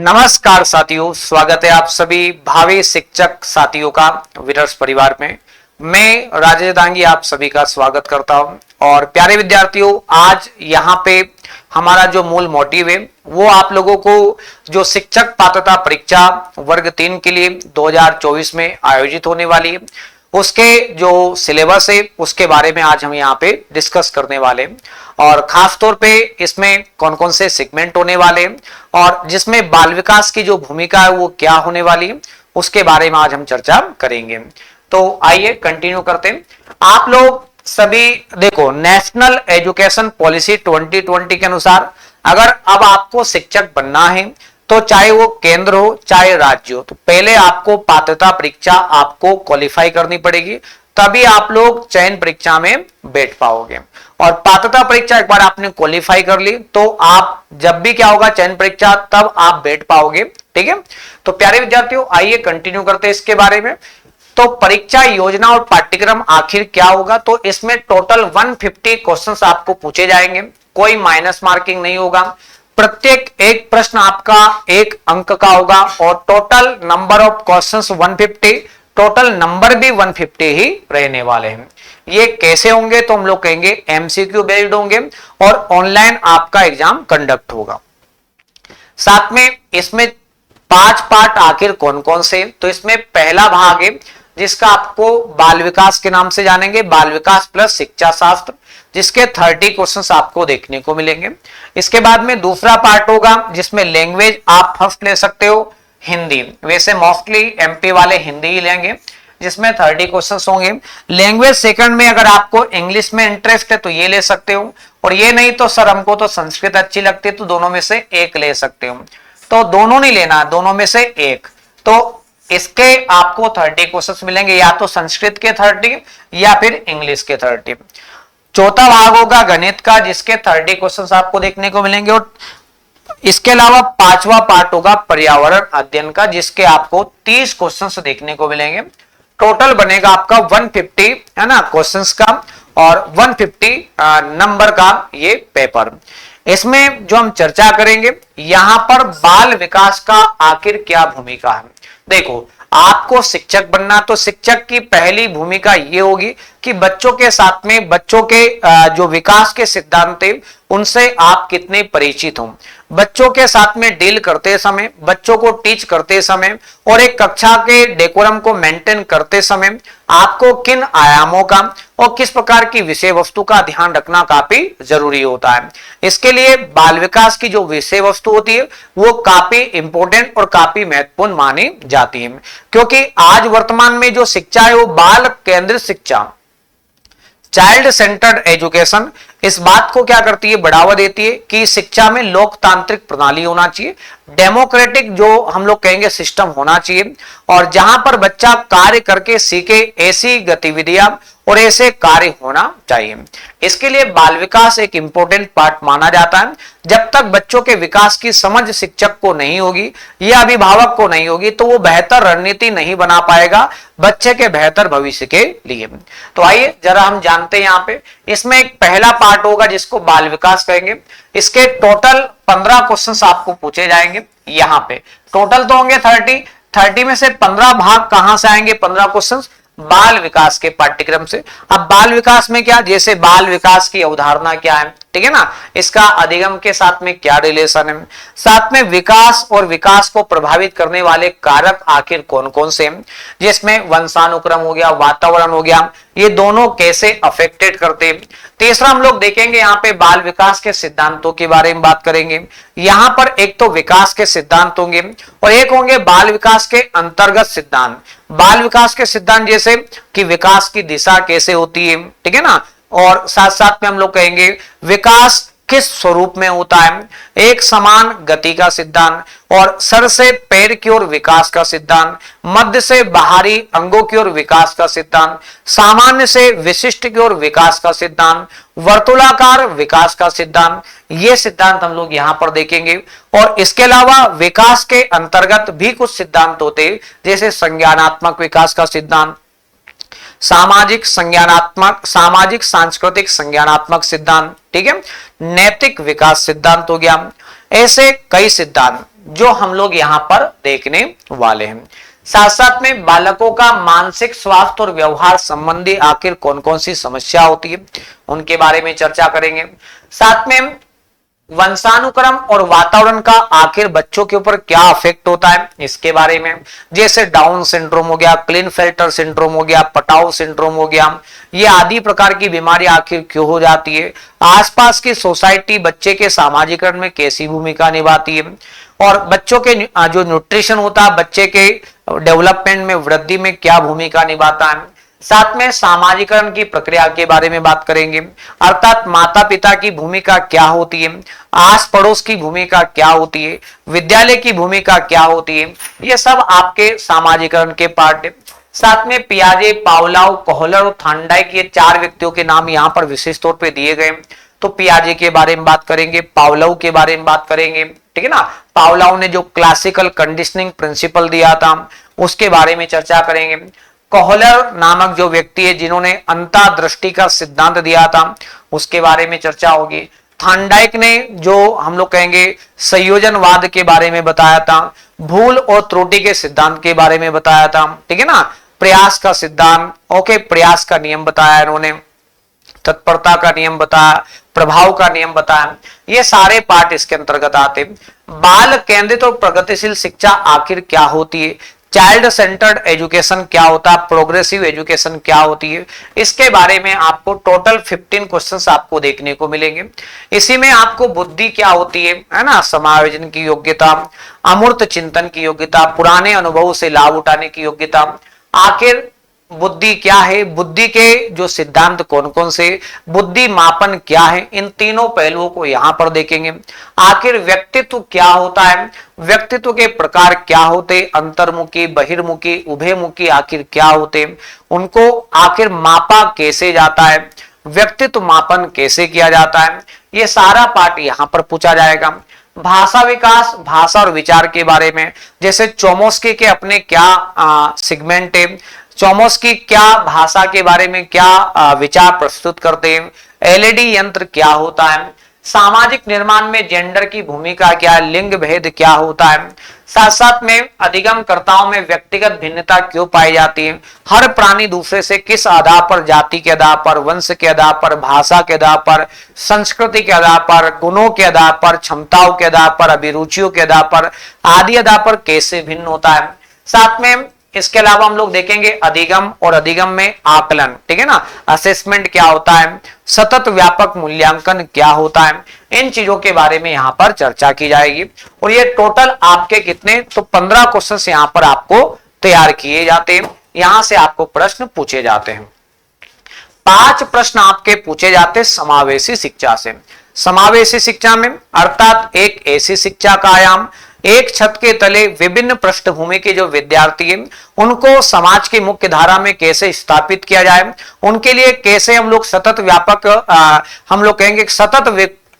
नमस्कार साथियों, स्वागत है आप सभी भावी शिक्षक साथियों का विनर्स परिवार में। मैं राजेश दांगी आप सभी का स्वागत करता हूं। और प्यारे विद्यार्थियों, आज यहाँ पे हमारा जो मूल मोटिव है वो आप लोगों को जो शिक्षक पात्रता परीक्षा वर्ग 3 के लिए 2024 में आयोजित होने वाली है उसके जो सिलेबस है उसके बारे में आज हम यहाँ पे डिस्कस करने वाले हैं। और खास तौर पे इसमें कौन कौन से सेगमेंट होने वाले हैं और जिसमें बाल विकास की जो भूमिका है वो क्या होने वाली है उसके बारे में आज हम चर्चा करेंगे। तो आइए कंटिन्यू करते हैं। आप लोग सभी देखो, नेशनल एजुकेशन पॉलिसी 2020 के अनुसार अगर अब आपको शिक्षक बनना है तो चाहे वो केंद्र हो चाहे राज्य हो, तो पहले आपको पात्रता परीक्षा आपको क्वालिफाई करनी पड़ेगी, तभी आप लोग चयन परीक्षा में बैठ पाओगे। और पात्रता परीक्षा एक बार आपने क्वालिफाई कर ली तो आप जब भी क्या होगा चयन परीक्षा तब आप बैठ पाओगे। ठीक है, तो प्यारे विद्यार्थियों आइए कंटिन्यू करते हैं इसके बारे में। तो परीक्षा योजना और पाठ्यक्रम आखिर क्या होगा, तो इसमें टोटल 150 क्वेश्चंस आपको पूछे जाएंगे, कोई माइनस मार्किंग नहीं होगा। प्रत्येक एक प्रश्न आपका 1 अंक का होगा और total number of questions 150, total number भी 150 ही रहने वाले हैं। ये कैसे होंगे तो हम लोग कहेंगे एमसीक्यू बेस्ड होंगे और ऑनलाइन आपका एग्जाम कंडक्ट होगा। साथ में इसमें 5 पार्ट आखिर कौन कौन से, तो इसमें पहला भाग है जिसका आपको बाल विकास के नाम से जानेंगे, बाल विकास प्लस शिक्षा शास्त्र, जिसके 30 क्वेश्चंस आपको देखने को मिलेंगे। इसके बाद में दूसरा पार्ट होगा जिसमें लैंग्वेज आप फर्स्ट ले सकते हो हिंदी, वैसे मोस्टली एमपी वाले हिंदी ही लेंगे, जिसमें 30 क्वेश्चंस होंगे। लैंग्वेज सेकंड में अगर आपको इंग्लिश में इंटरेस्ट है तो ये ले सकते हो, और ये नहीं तो सर हमको तो संस्कृत अच्छी लगती है तो दोनों में से एक ले सकते हो, तो दोनों नहीं लेना, दोनों में से एक। तो इसके आपको 30 क्वेश्चंस मिलेंगे, या तो संस्कृत के 30 या फिर इंग्लिश के 30। चौथा भाग होगा गणित का जिसके 30 क्वेश्चंस आपको देखने को मिलेंगे, और इसके अलावा 5वां पार्ट होगा पर्यावरण अध्ययन का जिसके आपको 30 क्वेश्चंस देखने को मिलेंगे। टोटल बनेगा आपका 150 है ना क्वेश्चंस का और 150 नंबर का ये पेपर। इसमें जो हम चर्चा करेंगे यहां पर बाल विकास का आखिर क्या भूमिका है। देखो, आपको शिक्षक बनना तो शिक्षक की पहली भूमिका ये होगी कि बच्चों के साथ में बच्चों के जो विकास के सिद्धांत है उनसे आप कितने परिचित हो। बच्चों के साथ में डील करते समय, बच्चों को टीच करते समय और एक कक्षा के डेकोरम को मेंटेन करते समय आपको किन आयामों का और किस प्रकार की विषय वस्तु का ध्यान रखना काफी जरूरी होता है। इसके लिए बाल विकास की जो विषय वस्तु होती है वो काफी इंपॉर्टेंट और काफी महत्वपूर्ण मानी जाती है, क्योंकि आज वर्तमान में जो शिक्षा है वो बाल केंद्रित शिक्षा, चाइल्ड सेंटर्ड एजुकेशन, इस बात को क्या करती है, बढ़ावा देती है कि शिक्षा में लोकतांत्रिक प्रणाली होना चाहिए, डेमोक्रेटिक जो हम लोग कहेंगे सिस्टम होना चाहिए, और जहां पर बच्चा कार्य करके सीखे ऐसी गतिविधियां और ऐसे कार्य होना चाहिए। इसके लिए बाल विकास एक इंपॉर्टेंट पार्ट माना जाता है। जब तक बच्चों के विकास की समझ शिक्षक को नहीं होगी या अभिभावक को नहीं होगी तो वो बेहतर रणनीति नहीं बना पाएगा बच्चे के बेहतर भविष्य के लिए। तो आइए जरा हम जानते हैं यहाँ पे, इसमें एक पहला पार्ट होगा जिसको बाल विकास कहेंगे। इसके टोटल 15 क्वेश्चंस आपको पूछे जाएंगे। यहाँ पे टोटल तो होंगे 30 में से 15 भाग कहां से आएंगे, 15 क्वेश्चंस बाल विकास के पाठ्यक्रम से। अब बाल विकास में क्या, जैसे बाल विकास की अवधारणा क्या है, ठीक है ना, इसका अधिगम के साथ में क्या रिलेशन है, साथ में विकास और विकास को प्रभावित करने वाले कारक आखिर कौन कौन से हैं, जिसमें वंशानुक्रम हो गया, वातावरण हो गया, ये दोनों कैसे अफेक्टेड करते हैं। तीसरा हम लोग देखेंगे यहाँ पे बाल विकास के सिद्धांतों के बारे में बात करेंगे। यहाँ पर एक तो विकास के सिद्धांत होंगे और एक होंगे बाल विकास के अंतर्गत सिद्धांत। बाल विकास के सिद्धांत जैसे कि विकास की दिशा कैसे होती है, ठीक है ना, और साथ साथ में हम लोग कहेंगे विकास किस स्वरूप में होता है, एक समान गति का सिद्धांत, और सर से पैर की ओर विकास का सिद्धांत, मध्य से बाहरी अंगों की ओर विकास का सिद्धांत, सामान्य से विशिष्ट की ओर विकास का सिद्धांत, वर्तुलाकार विकास का सिद्धांत, ये सिद्धांत हम लोग यहां पर देखेंगे। और इसके अलावा विकास के अंतर्गत भी कुछ सिद्धांत होते हैं, जैसे संज्ञानात्मक विकास का सिद्धांत, सामाजिक सांस्कृतिक संज्ञानात्मक सिद्धांत, ठीक है, नैतिक विकास सिद्धांत हो गया। ऐसे कई सिद्धांत जो हम लोग यहां पर देखने वाले हैं। साथ साथ में बालकों का मानसिक स्वास्थ्य और व्यवहार संबंधी आखिर कौन कौन सी समस्या होती है उनके बारे में चर्चा करेंगे। साथ में वंशानुक्रम और वातावरण का आखिर बच्चों के ऊपर क्या इफेक्ट होता है इसके बारे में, जैसे डाउन सिंड्रोम हो गया, क्लिनफेल्टर सिंड्रोम हो गया, पटाउ सिंड्रोम हो गया, ये आदि प्रकार की बीमारी आखिर क्यों हो जाती है, आसपास की सोसाइटी बच्चे के सामाजिकरण में कैसी भूमिका निभाती है, और बच्चों के जो न्यूट्रिशन होता है बच्चे के डेवलपमेंट में वृद्धि में क्या भूमिका निभाता है। साथ में सामाजिकरण की प्रक्रिया के बारे में बात करेंगे, अर्थात माता पिता की भूमिका क्या होती है, आस पड़ोस की भूमिका क्या होती है, विद्यालय की भूमिका क्या होती है, ये सब आपके सामाजिकरण के पार्ट है। साथ में पियाजे, पावलोव, कोहलर और थॉर्नडाइक ये चार व्यक्तियों के नाम यहाँ पर विशेष तौर पे दिए गए। तो पियाजे के बारे में बात करेंगे, पावलोव के बारे में बात करेंगे, ठीक है ना। पावलोव ने जो क्लासिकल कंडीशनिंग प्रिंसिपल दिया था उसके बारे में चर्चा करेंगे। कोहलर नामक जो व्यक्ति है जिन्होंने अंतर्दृष्टि का सिद्धांत दिया था उसके बारे में चर्चा होगी। थॉर्नडाइक ने जो हम लोग कहेंगे संयोजनवाद के बारे में बताया था, भूल और त्रुटि के सिद्धांत के बारे में बताया था, ठीक है ना। प्रयास का सिद्धांत, ओके, प्रयास का नियम बताया इन्होंने, तत्परता का नियम बताया, प्रभाव का नियम बताया, ये सारे पार्ट इसके अंतर्गत आते। बाल केंद्रित और प्रगतिशील शिक्षा आखिर क्या होती है, चाइल्ड सेंटर्ड एजुकेशन क्या होता है, प्रोग्रेसिव एजुकेशन क्या होती है, इसके बारे में आपको टोटल 15 क्वेश्चंस आपको देखने को मिलेंगे। इसी में आपको बुद्धि क्या होती है ना, समायोजन की योग्यता, अमूर्त चिंतन की योग्यता, पुराने अनुभव से लाभ उठाने की योग्यता, आखिर बुद्धि क्या है, बुद्धि के जो सिद्धांत कौन कौन से, बुद्धि मापन क्या है, इन तीनों पहलुओं को यहां पर देखेंगे। आखिर व्यक्तित्व क्या होता है, व्यक्तित्व के प्रकार क्या होते, अंतर्मुखी, बहिर्मुखी, उभयमुखी आखिर क्या होते, उनको आखिर मापा कैसे जाता है, व्यक्तित्व मापन कैसे किया जाता है, ये सारा पार्ट यहां पर पूछा जाएगा। भाषा विकास, भाषा और विचार के बारे में, जैसे चोमस्की के अपने क्या सेगमेंट है, चोमस्की क्या भाषा के बारे में क्या विचार प्रस्तुत करते हैं, एलईडी यंत्र क्या होता है, सामाजिक निर्माण में जेंडर की भूमिका क्या है, लिंग भेद क्या होता है, साथ साथ में अधिगमकर्ताओं में व्यक्तिगत भिन्नता क्यों पाई जाती है, हर प्राणी दूसरे से किस आधार पर, जाति के आधार पर, वंश के आधार पर, भाषा के आधार पर, संस्कृति के आधार पर, गुणों के आधार पर, क्षमताओं के आधार पर, अभिरुचियों के आधार पर, आदि आधार पर कैसे भिन्न होता है। साथ में इसके अलावा हम लोग देखेंगे अधिगम और अधिगम में आकलन, ठीक है ना, असेसमेंट क्या होता है, सतत व्यापक मूल्यांकन क्या होता है, इन चीजों के बारे में यहां पर चर्चा की जाएगी। और ये टोटल आपके कितने, तो 15 क्वेश्चन यहां पर आपको तैयार किए जाते हैं, यहां से आपको प्रश्न पूछे जाते हैं। 5 प्रश्न आपके पूछे जाते समावेशी शिक्षा से। समावेशी शिक्षा में अर्थात एक ऐसी शिक्षा का आयाम, एक छत के तले विभिन्न पृष्ठभूमि के जो विद्यार्थी हैं उनको समाज की मुख्य धारा में कैसे स्थापित किया जाए, उनके लिए कैसे हम लोग सतत व्यापक हम लोग कहेंगे सतत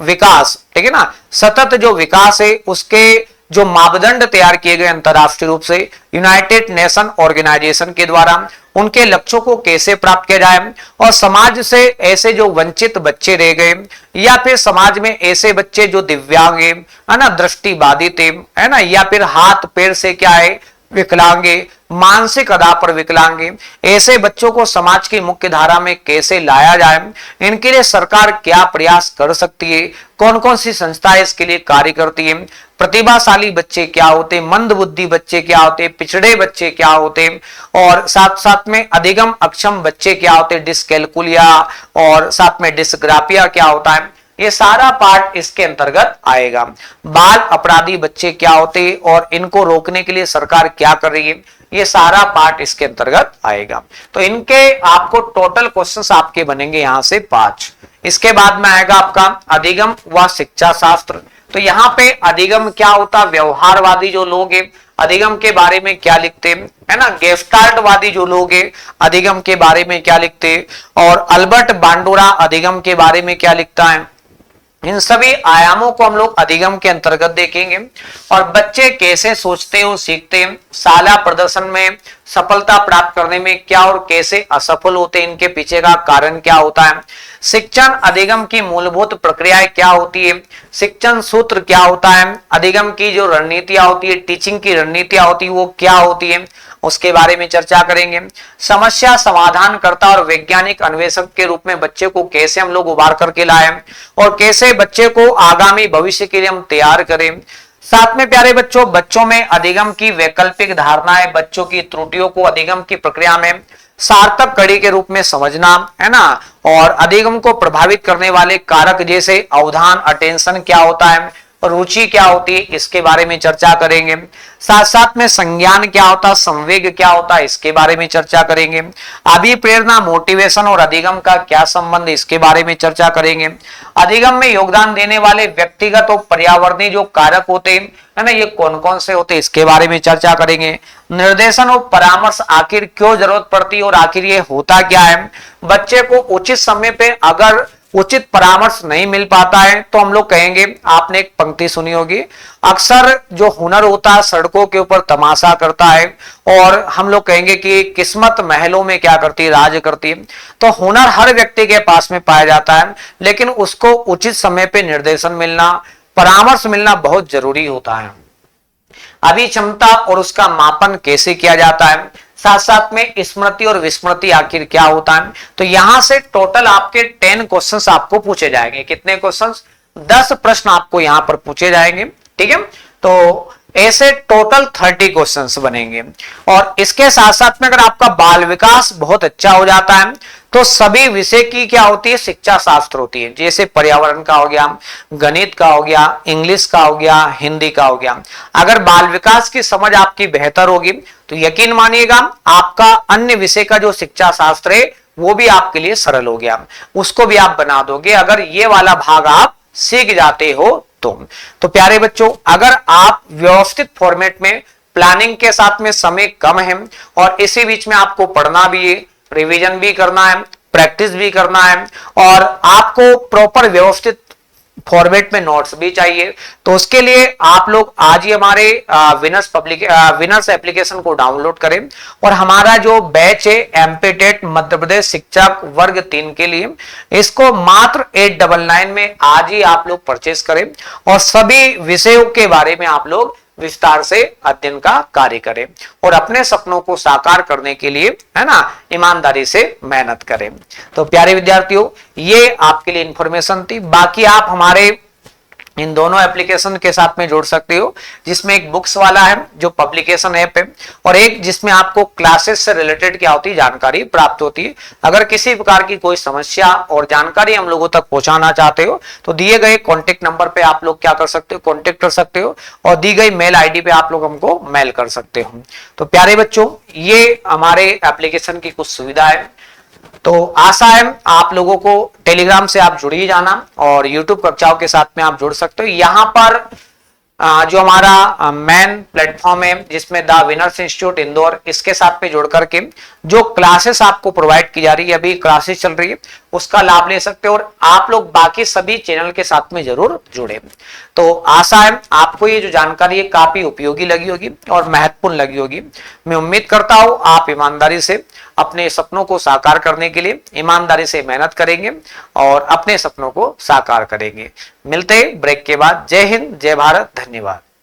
विकास, ठीक है ना, सतत जो विकास है उसके जो मापदंड तैयार किए गए अंतरराष्ट्रीय रूप से यूनाइटेड नेशन ऑर्गेनाइजेशन के द्वारा, उनके लक्ष्यों को कैसे प्राप्त किया जाए, और समाज से ऐसे जो वंचित बच्चे रह गए या फिर समाज में ऐसे बच्चे जो दिव्यांग है ना, दृष्टिबाधित है ना, या फिर हाथ पैर से क्या है विकलांगे, मानसिक आधार पर विकलांगे, ऐसे बच्चों को समाज की मुख्य धारा में कैसे लाया जाए, इनके लिए सरकार क्या प्रयास कर सकती है, कौन कौन सी संस्थाएं इसके लिए कार्य करती है, प्रतिभाशाली बच्चे क्या होते, मंद बुद्धि बच्चे क्या होते, पिछड़े बच्चे क्या होते, और साथ साथ में अधिगम अक्षम बच्चे क्या होते, डिस्कैलकुलिया, और साथ में डिस्ग्राफिया क्या होता है, ये सारा पार्ट इसके अंतर्गत आएगा। बाल अपराधी बच्चे क्या होते और इनको रोकने के लिए सरकार क्या कर रही है, ये सारा पार्ट इसके अंतर्गत आएगा। तो इनके आपको टोटल क्वेश्चंस आपके बनेंगे यहां से 5। इसके बाद में आएगा आपका अधिगम व शिक्षा शास्त्र। तो यहाँ पे अधिगम क्या होता, व्यवहारवादी जो लोग हैं अधिगम के बारे में क्या लिखते हैं, है ना, गेस्टाल्टवादी जो लोग हैं अधिगम के बारे में क्या लिखते हैं, और अल्बर्ट बांडुरा अधिगम के बारे में क्या लिखता है, इन सभी आयामों को हम लोग अधिगम के अंतर्गत देखेंगे। और बच्चे कैसे सोचते हैं, सीखते हैं, शाला प्रदर्शन में सफलता प्राप्त करने में क्या और कैसे असफल होते हैं, इनके पीछे का कारण क्या होता है, शिक्षण अधिगम की मूलभूत प्रक्रियाएं क्या होती है, शिक्षण सूत्र क्या होता है, अधिगम की जो रणनीतियां होती है, टीचिंग की रणनीतियां होती है वो क्या होती है, उसके बारे में चर्चा करेंगे। समस्या समाधानकर्ता और वैज्ञानिक अन्वेषक के रूप में बच्चे को कैसे हम लोग उभार करके लाए और कैसे बच्चे को आगामी भविष्य के लिए हम तैयार करें। साथ में प्यारे बच्चों, बच्चों में अधिगम की वैकल्पिक धारणाएं, बच्चों की त्रुटियों को अधिगम की प्रक्रिया में सार्थक कड़ी के रूप में समझना, है ना, और अधिगम को प्रभावित करने वाले कारक जैसे अवधान, अटेंशन क्या होता है, रुचि क्या होती है, इसके बारे में चर्चा करेंगे। साथ साथ में संज्ञान क्या होता है, संवेग क्या होता है, इसके बारे में चर्चा करेंगे। अभिप्रेरणा, मोटिवेशन और अधिगम का क्या संबंध, इसके बारे में चर्चा करेंगे। अधिगम में योगदान देने वाले व्यक्तिगत और पर्यावरणीय जो कारक होते हैं, है ना, ये कौन कौन से होते हैं, इसके बारे में चर्चा करेंगे। निर्देशन और परामर्श आखिर क्यों जरूरत पड़ती है और आखिर ये होता क्या है। बच्चे को उचित समय पे अगर उचित परामर्श नहीं मिल पाता है तो हम लोग कहेंगे, आपने एक पंक्ति सुनी होगी, अक्सर जो हुनर होता है सड़कों के ऊपर तमाशा करता है, और हम लोग कहेंगे कि किस्मत महलों में क्या करती है, राज करती है। तो हुनर हर व्यक्ति के पास में पाया जाता है, लेकिन उसको उचित समय पे निर्देशन मिलना, परामर्श मिलना बहुत जरूरी होता है। अभी क्षमता और उसका मापन कैसे किया जाता है, साथ साथ में स्मृति और विस्मृति आखिर क्या होता है। तो यहां से टोटल आपके 10 क्वेश्चंस आपको पूछे जाएंगे। कितने क्वेश्चंस? 10 प्रश्न आपको यहां पर पूछे जाएंगे, ठीक है। तो ऐसे टोटल 30 क्वेश्चंस बनेंगे। और इसके साथ साथ में अगर आपका बाल विकास बहुत अच्छा हो जाता है तो सभी विषय की क्या होती है, शिक्षा शास्त्र होती है। जैसे पर्यावरण का हो गया, गणित का हो गया, इंग्लिश का हो गया, हिंदी का हो गया। अगर बाल विकास की समझ आपकी बेहतर होगी तो यकीन मानिएगा आपका अन्य विषय का जो शिक्षा शास्त्र है वो भी आपके लिए सरल हो गया, उसको भी आप बना दोगे अगर ये वाला भाग आप सीख जाते हो तो प्यारे बच्चों, अगर आप व्यवस्थित फॉर्मेट में प्लानिंग के साथ में समय कम है और इसी बीच में आपको पढ़ना भी है, रिवीजन भी करना है, प्रैक्टिस भी करना है और आपको प्रॉपर व्यवस्थित फॉर्मेट में नोट्स भी चाहिए, तो उसके लिए आप लोग आज ही हमारे विनर्स एप्लीकेशन को डाउनलोड करें और हमारा जो बैच है एमपीटेट मध्य प्रदेश शिक्षक वर्ग 3 के लिए, इसको मात्र 899 में आज ही आप लोग परचेस करें और सभी विषयों के बारे में आप लोग विस्तार से अध्ययन का कार्य करें और अपने सपनों को साकार करने के लिए, है ना, ईमानदारी से मेहनत करें। तो प्यारे विद्यार्थियों, ये आपके लिए इंफॉर्मेशन थी। बाकी आप हमारे इन दोनों एप्लीकेशन के साथ में जोड़ सकते हो, जिसमें एक बुक्स वाला है जो पब्लिकेशन ऐप है और एक जिसमें आपको क्लासेस से रिलेटेड क्या होती है जानकारी प्राप्त होती है। अगर किसी प्रकार की कोई समस्या और जानकारी हम लोगों तक पहुंचाना चाहते हो तो दिए गए कॉन्टेक्ट नंबर पे आप लोग क्या कर सकते हो, कॉन्टेक्ट कर सकते हो और दी गई मेल आईडी पे आप लोग हमको मेल कर सकते हो। तो प्यारे बच्चों, ये हमारे एप्लीकेशन की कुछ सुविधा है। तो आशा है आप लोगों को टेलीग्राम से आप जुड़ ही जाना और यूट्यूब कक्षाओं के साथ में आप जुड़ सकते हो। यहाँ पर जो हमारा मेन प्लेटफॉर्म है जिसमें द विनर्स इंस्टीट्यूट इंदौर, इसके साथ में जुड़ करके जो क्लासेस आपको प्रोवाइड की जा रही है, अभी क्लासेस चल रही है, उसका लाभ ले सकते हो और आप लोग बाकी सभी चैनल के साथ में जरूर जुड़े। तो आशा है आपको ये जो जानकारी है काफी उपयोगी लगी होगी और महत्वपूर्ण लगी होगी। मैं उम्मीद करता हूं आप ईमानदारी से अपने सपनों को साकार करने के लिए ईमानदारी से मेहनत करेंगे और अपने सपनों को साकार करेंगे। मिलते हैं ब्रेक के बाद। जय हिंद, जय भारत, धन्यवाद।